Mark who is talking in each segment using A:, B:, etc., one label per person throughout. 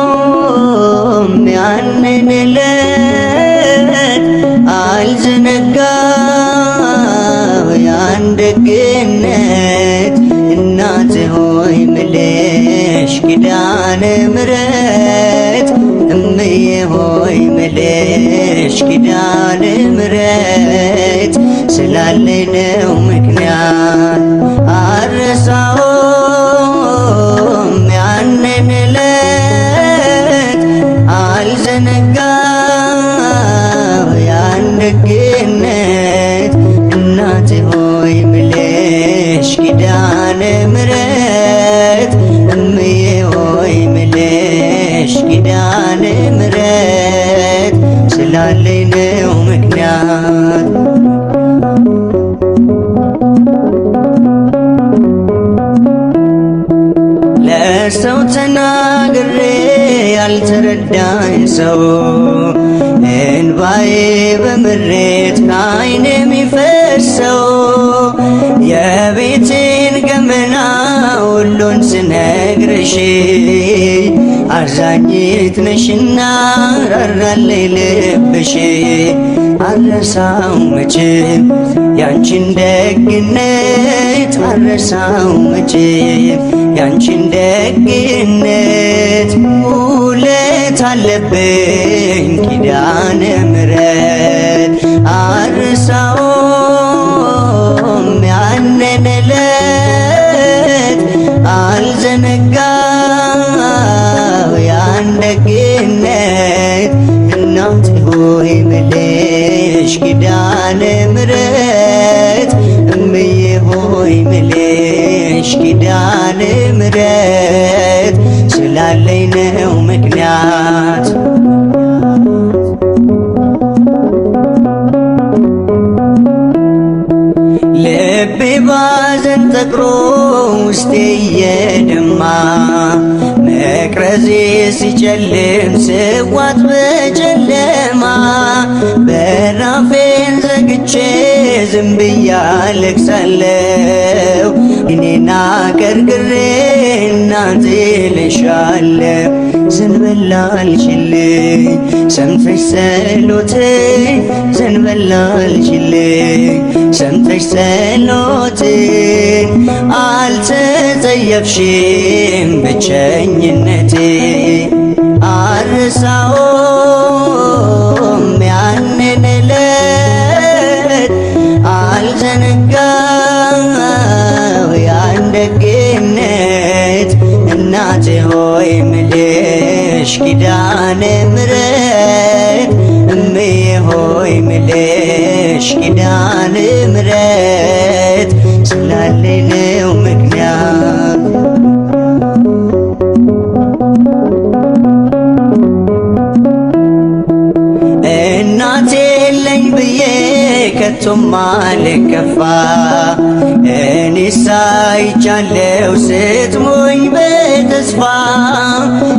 A: አልረሳውም ያንን ዕለት አልዘነጋው ያን ደግነት እናቴ ሆይ ምልሽ ኪዳነ ምሕረት እምዬ ሆይ ምልሽ ኪዳነ ምሕረት ስላለኝ ነው ምክንያት አልረሳውም ያንን ዕለት አልዘነጋው ያን ደግነት እናቴ ሆይ ምልሽ ኪዳነ ምሕረት እምዬ ሆይ ምልሽ ኪዳነ ምሕረት ስላለኝ ነው ምክንያት ለሰው ተናግሬ ያልተረዳኝ ሰው እንባዬ በምሬት ከዓይኔ የሚፈሰው የቤቴን ገመና ሁሉን ስነግርሽ አዛኝት ነሽና ራራለኝ ልብሽ አልረሳው መቼም ያንቺን ደግነት አልረሳው መቼም ያንቺን ደግነት ውለት አለብኝ ኪዳነ ምሕረት አልረሳውም ያንን ዕለት አልዘነጋው ያን ደግነት እናቴ ሆይ ምልሽ ኪዳነ ምሕረት እምዬ ሆይ ምልሽ ኪዳነ ምሕረት ስላለኝ ነው ምክንያት ልቤ ባዘን ጠቅሮ ውስጤ እየደማ መቅረዜ ሲጨልም ስዋጥ በጨለማ በራፌን ዘግቼ ዝም ብዬ አለቅሳለሁ እኔና ቀርቅሬ እናቴ ልሻለሁ ዘንበል አልችልኝ ሰምተሽ ጸሎቴን ዘንበል አልችልኝ ሰምተሽ ጸሎቴን አልተጸየፍሽም ብቸኝነቴ አልረሳውም ያንን ዕለት አልዘነጋው ያን ደግነት እናቴ ሆይ ምልሽ ኪዳነ ምሕረት እምዬ ሆይ ምልሽ ኪዳነ ምሕረት ስላለኝ ነው ምክንያት እናቴ የለኝ ብዬ ከቶም አልከፋ እኔስ አይቻለሁ ስትሞኝ በተስፋ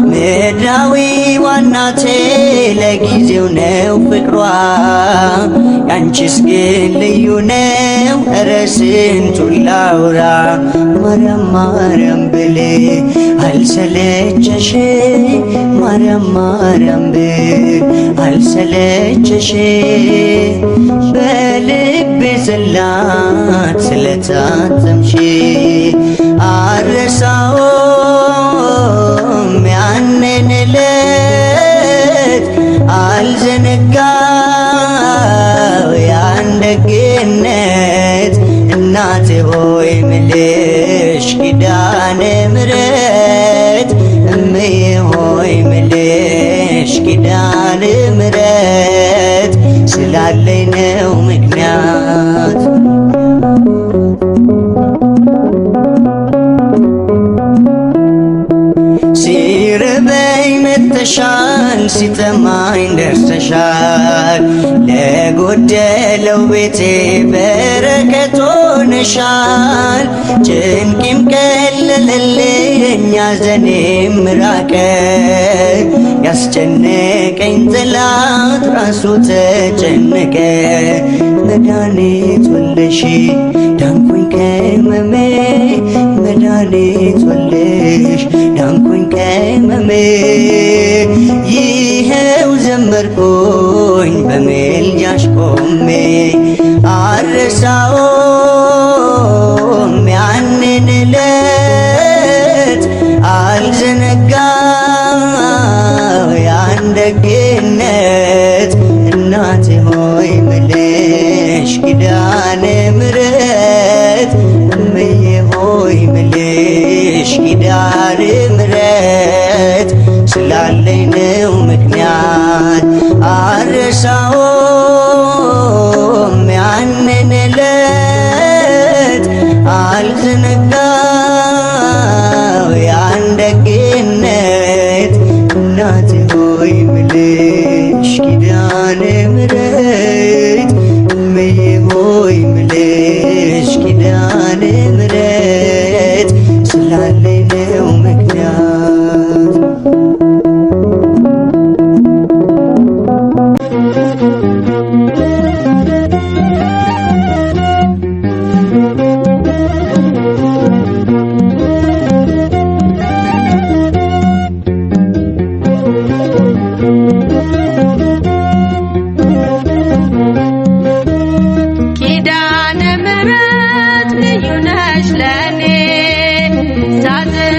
A: ምድራዊ ዋናቴ ለጊዜው ነው ፍቅሯ ያንቺስ ግን ልዩ ነው ኧረ ስንቱን ላውራ ማርያም ማርያም ብል አልሰለቸሽ ማርያም ማርያም ብል አልሰለቸሽ በልቤ ጽላት ስለታተምሽ አልረሳውም ያንን ዕለት አልዘነጋው ያን ደግነት እናቴ ሆይ ምልሽ ኪዳነ ምሕረት እምዬ ሆይ ምልሽ ኪዳነ ምሕረት ስላለኝ ነው ምክንያት ሲርበኝ መጥተሻል ሲጠማኝ ደርሰሻል ለጎደለው ቤቴ በረከት ሆነሻል ጭንቄም ቀለለልኝ ሐዘኔም ራቀ ያስጨነቀኝ ጠላት ራሱ ተጨነቀ መድኃኒት ወለሽ ዳንኩኝ ከሕመሜ መድኃኒት ወለሽ ዳንኩኝ አልዘነጋው ያን ደግነት እናቴ ሆይ ምልሽ ኪዳነ ምሕረት እምዬ ሆይ ምልሽ ኪዳነ ምሕረት ስላለኝ ነው ምክንያት አልረሳውም ያንን ዕለት አልዘነጋው ያን ደግነት እናቴ ሆይ ምልሽ ኪዳነ ምሕረት እምዬ ሆይ ምልሽ ኪዳነ ምሕረት ስላለኝ ነው ምክንያት
B: ኪዳነ ምሕረት ልዩ ነሽ ለኔ ሳዝን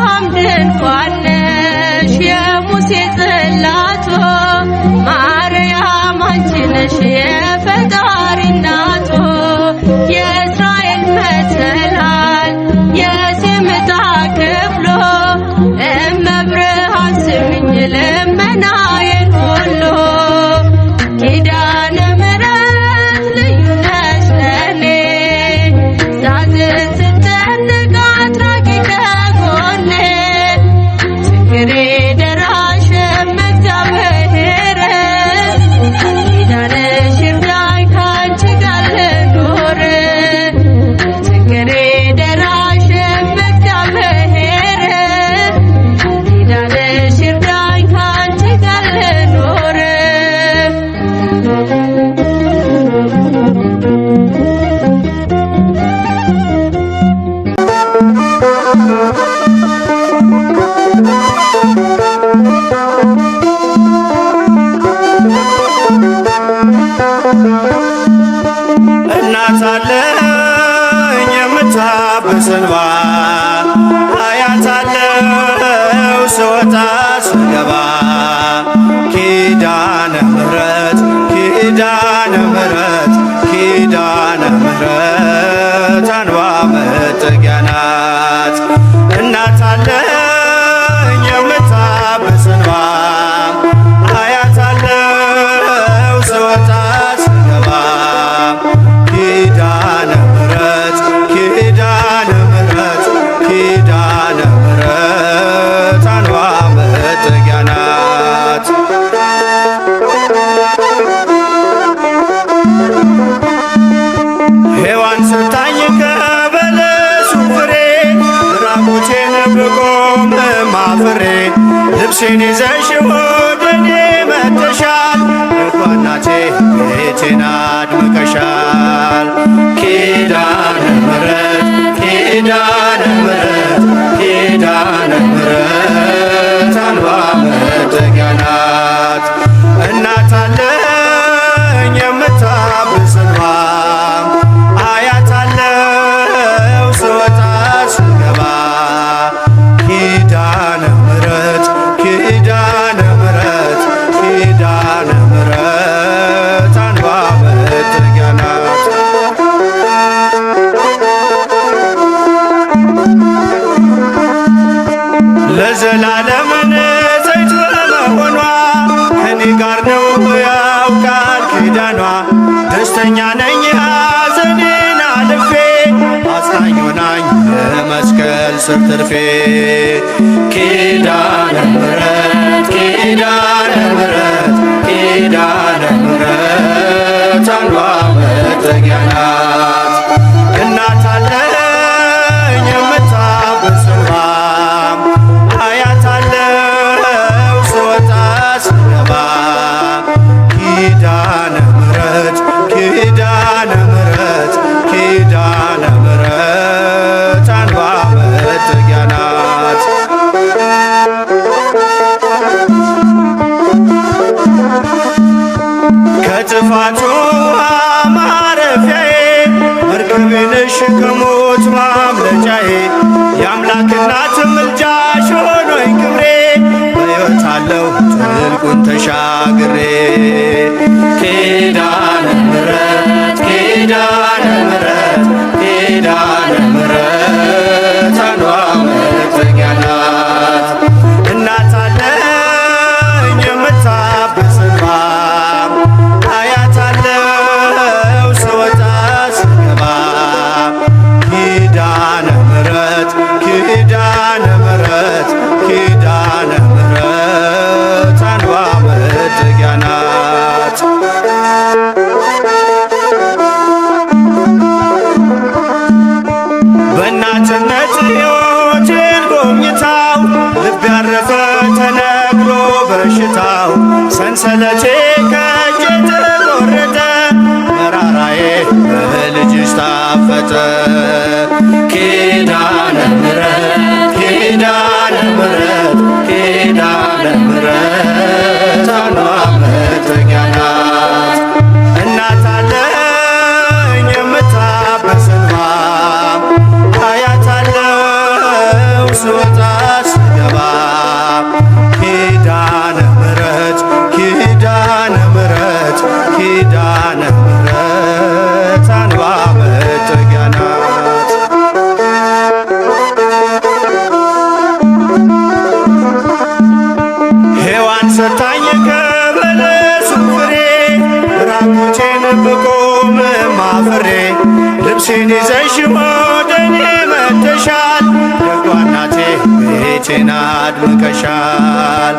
B: የአብርሃም ድንኳን ነሽ የሙሴ ጽላቶ ማርያም አንቺ ነሽ የፈጣሪ እናቶ የእስራኤል መሰላል የስምጣ ክፍሎ እመብርሃን ስምኝ ልመናዬን ሁሉ ኪዳነ ምሕረት ልዩ ነሽ ለኔ ሳዝን ስጨነቅ አትራቂ ከጎኔ ችግሬ ደራሽ እግዚአብሔር ኪዳንሽ ይርዳኝ ካንቺ ጋር ልኑር ችግሬ ደራሽ እግዚአብሔር ኪዳንሽ ይርዳኝ ካንቺ ጋር ልኑር
C: እናት አለኝ የምታብስ እንባ አያታለው ስወጣ ስገባ ኪዳነ ምሕረት ኪዳነ ምሕረት ኪዳነ ምሕረት አንባ መጠጊያ ናት። እናት አለኝ የምታብስ እንባ አያታለው ስወጣ ስገባ ኪዳነ ምሕረት ኪዳነ ምሕረት ኪዳነ ምሕረት አንባ መጠጊያ ናት። ሔዋን ሰታኝ ከበለሱ ፍሬ ራቁቴን ብቆም ማፍሬ ልብሴን ይዘሽ ወደ እኔ መጥተሻል እኮ እናቴ ቤቴን አድምቀሻል። ኪዳነ ምሕረት ኪዳነ ምሕረት ኪዳነ ምሕረት አንባ መጠጊያ ናት። እናት አለኝ የምታብስ እንባ አያታለው ስወጣ ስገባ ኪዳነ ምሕረት ኪዳነ ምሕረት ኪዳነ ምሕረት አንባ መጠጊያ ናት። ለዘላለም ንጽሕት በመሆኗ ከኔ ጋር ነው ያውቃል ኪዳኗ ደስተኛ ነኝ ሐዘኔን አልፌ አጽናኝ ሆናኝ የመስቀል ስር ትርፌ ኪዳነ ምሕረት ኪዳነ ምሕረት ኪዳነ ምሕረት አንባ መጠጊያ ናት። እናት አለኝ የምታብስ እንባ አያታለው ስወጣ ስገባ ኪዳነ ምሕረት ኪዳነ ምሕረት ኪዳነ ምሕረት አንባ መጠጊያ ናት። ከጥፋቱ ማረፊያዬ መርከቤ ነሽ ከሞት ማምለጫዬ የአምላክ እናት ምልጃሽ ሆኖኝ ክብሬ በሕይወት አለሁ ጥልቁን ተሻግሬ ኪዳነ ምሕረት ኪዳነ ምሕረት ኪዳነ ምሕረት አንባ መጠጊያ ናት። እናት አለኝ የምታብስ እንባ አያታለው ስወጣ ስገባ ኪዳነ ምሕረት ኪዳነ ምሕረት ኪዳነ ምሕረት አንባ መጠጊያ ናት። በእናትነት ሕይወቴን ጎብኝታው ልብ ያረፈ ተነግሮ በሽታው ሰንሰለቴ ከእጄ ተቆረጠ መራራዬ በልጅሽ ታፈተ ኪዳነ ምሕረት ኪዳነ ምሕረት ኪዳነ ምሕረት አንባ መጠጊያ ናት። እናት አለኝ የምታብስ እንባ አያታለው ስወጣ ሕይወቴን አድምቀሻል።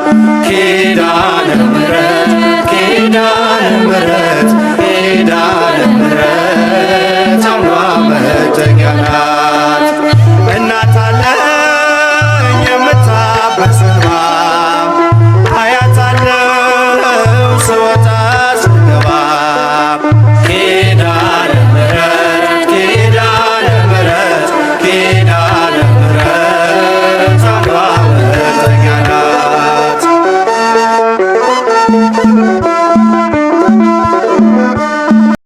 C: ኪዳነ ምሕረት ኪዳነ ምሕረት